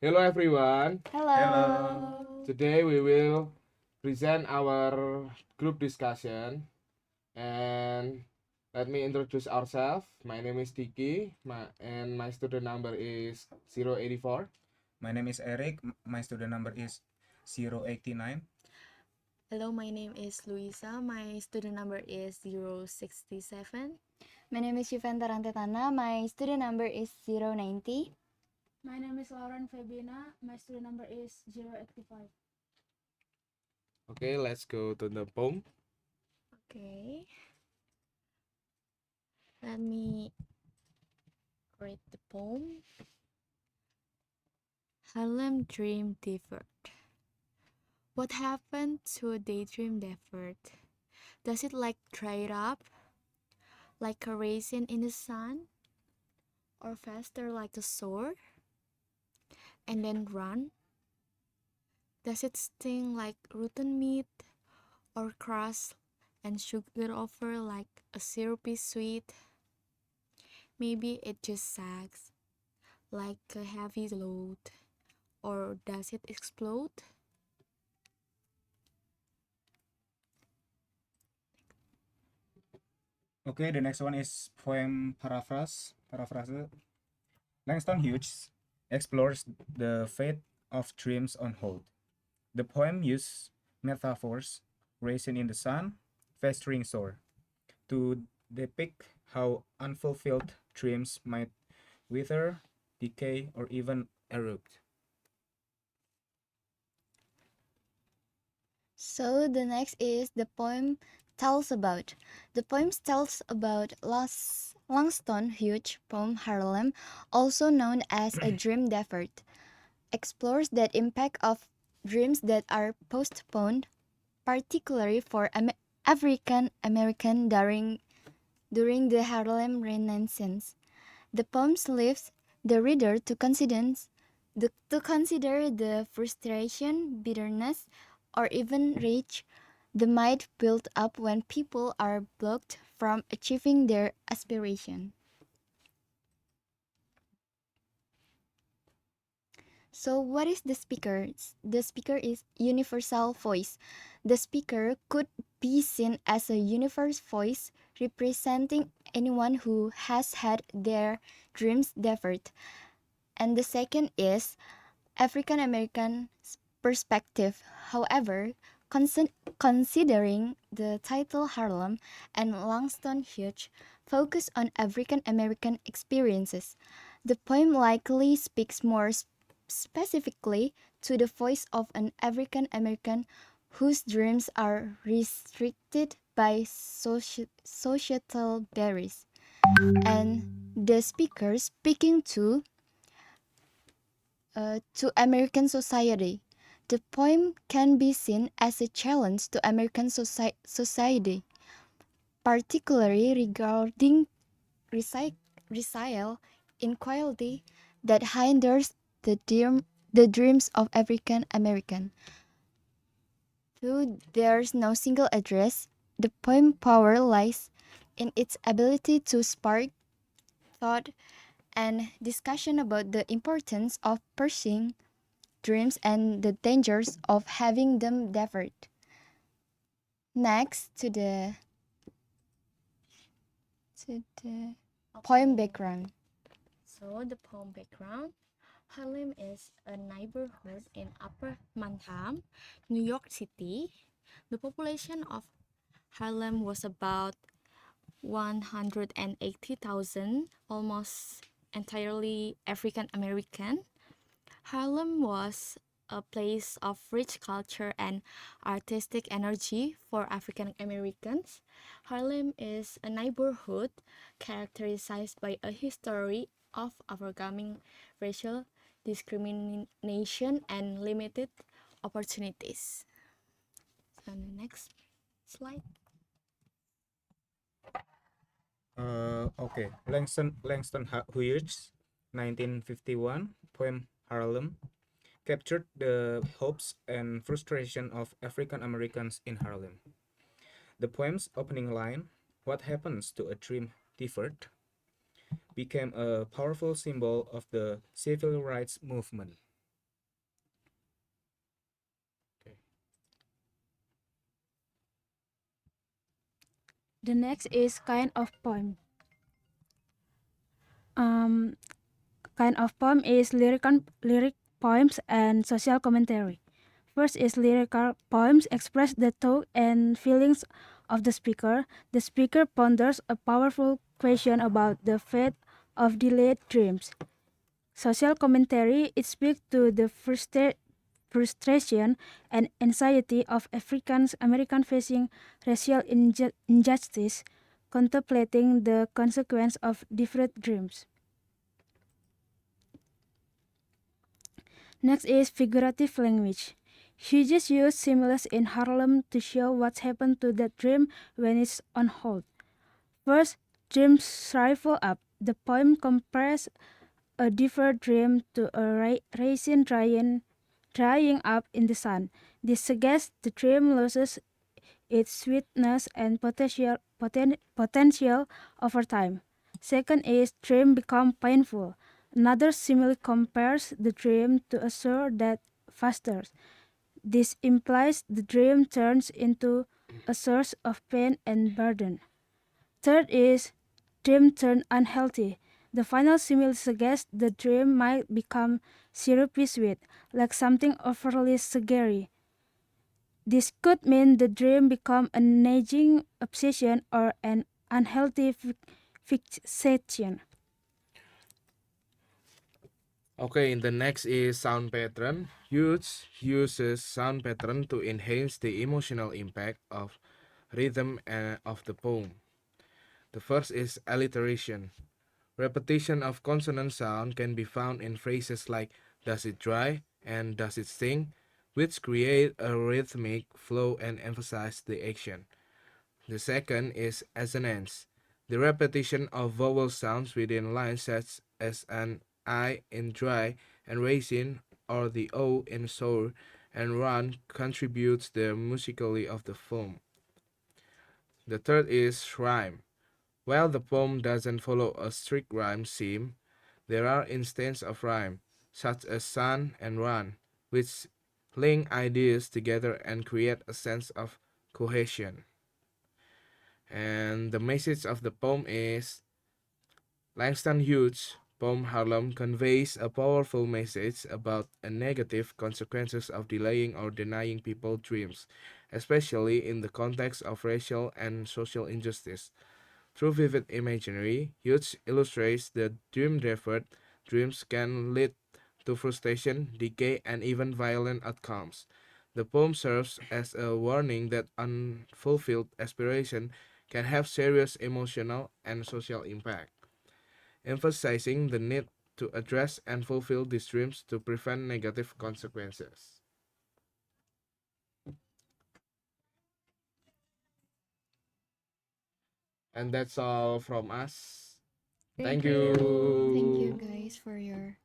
Hello everyone. Hello. Today we will present our group discussion and let me introduce ourselves. My name is Dicky and my student number is 084. My name is Eric. My student number is 089. Hello, my name is Louisa. My student number is 067. My name is Yuventa Rantetana. My student number is 090. My name is Laurent Febina. My student number is 085. Okay, let's go to the poem. Okay. Let me read the poem. Harlem Dream Deferred. What happened to a daydream deferred? Does it like dry up, like a raisin in the sun? Or faster like a sword? And then run? Does it sting like rotten meat? Or crush and sugar over like a syrupy sweet? Maybe it just sags like a heavy load. Or does it explode? Okay, the next one is poem paraphrase. Langston Hughes explores the fate of dreams on hold. The poem uses metaphors, raisin in the sun, festering sore, to depict how unfulfilled dreams might wither, decay, or even erupt. So the next is the poem tells about. The poem tells about Langston Hughes' poem Harlem, also known as a dream deferred, explores the impact of dreams that are postponed, particularly for African American during the Harlem Renaissance. The poem leaves the reader to consider the frustration, bitterness, or even rage that might build up when people are blocked from achieving their aspiration. So, what is the speaker? The speaker is universal voice. The speaker could be seen as a universal voice representing anyone who has had their dreams deferred. And the second is African American perspective. However, considering the title Harlem and Langston Hughes focus on African American experiences, the poem likely speaks more specifically to the voice of an African American whose dreams are restricted by societal barriers, and the speaker speaking to American society. The poem can be seen as a challenge to American society, particularly regarding racial inequality that hinders the dreams of African American. Though there's no single address, the poem power lies in its ability to spark thought and discussion about the importance of pursuing dreams and the dangers of having them deferred. Next to the poem background. So the poem background. Harlem is a neighborhood in Upper Manhattan, New York City. The population of Harlem was about 180,000, almost entirely African American. Harlem was a place of rich culture and artistic energy for African Americans. Harlem is a neighborhood characterized by a history of overcoming racial discrimination and limited opportunities. So the next slide. Okay, Langston Hughes, 1951, poem Harlem, captured the hopes and frustration of African Americans in Harlem. The poem's opening line, "What happens to a dream deferred?" became a powerful symbol of the civil rights movement. The next is kind of poem. Um, kind of poem is lyric poems and social commentary. First is lyrical poems express the thought and feelings of the speaker. The speaker ponders a powerful question about the fate of delayed dreams. Social commentary, it speaks to the frustration and anxiety of African American facing racial injustice, contemplating the consequence of deferred dreams. Next is figurative language. Hughes used similes in Harlem to show what's happened to that dream when it's on hold. First, dreams shrivel up. The poem compares a deferred dream to a raisin drying up in the sun. This suggests the dream loses its sweetness and potential over time. Second is dream become painful. Another simile compares the dream to a sword that festers. This implies the dream turns into a source of pain and burden. Third is dream turn unhealthy. The final simile suggests the dream might become syrupy sweet, like something overly sugary. This could mean the dream become a nagging obsession or an unhealthy fixation. Okay, the next is sound pattern. Hughes uses sound pattern to enhance the emotional impact of rhythm of the poem. The first is alliteration. Repetition of consonant sound can be found in phrases like does it dry and does it sting, which create a rhythmic flow and emphasize the action. The second is assonance. The repetition of vowel sounds within lines such as an I in dry and raisin or the O in sour and run contributes the musically of the poem. The third is rhyme. While the poem doesn't follow a strict rhyme scheme, there are instances of rhyme, such as sun and run, which link ideas together and create a sense of cohesion. And the message of the poem is Langston Hughes' poem Harlem conveys a powerful message about the negative consequences of delaying or denying people dreams, especially in the context of racial and social injustice. Through vivid imagery, Hughes illustrates that dream-deferred dreams can lead to frustration, decay, and even violent outcomes. The poem serves as a warning that unfulfilled aspiration can have serious emotional and social impact, emphasizing the need to address and fulfill these dreams to prevent negative consequences. And that's all from us. Thank Thank you. you. Thank you guys for your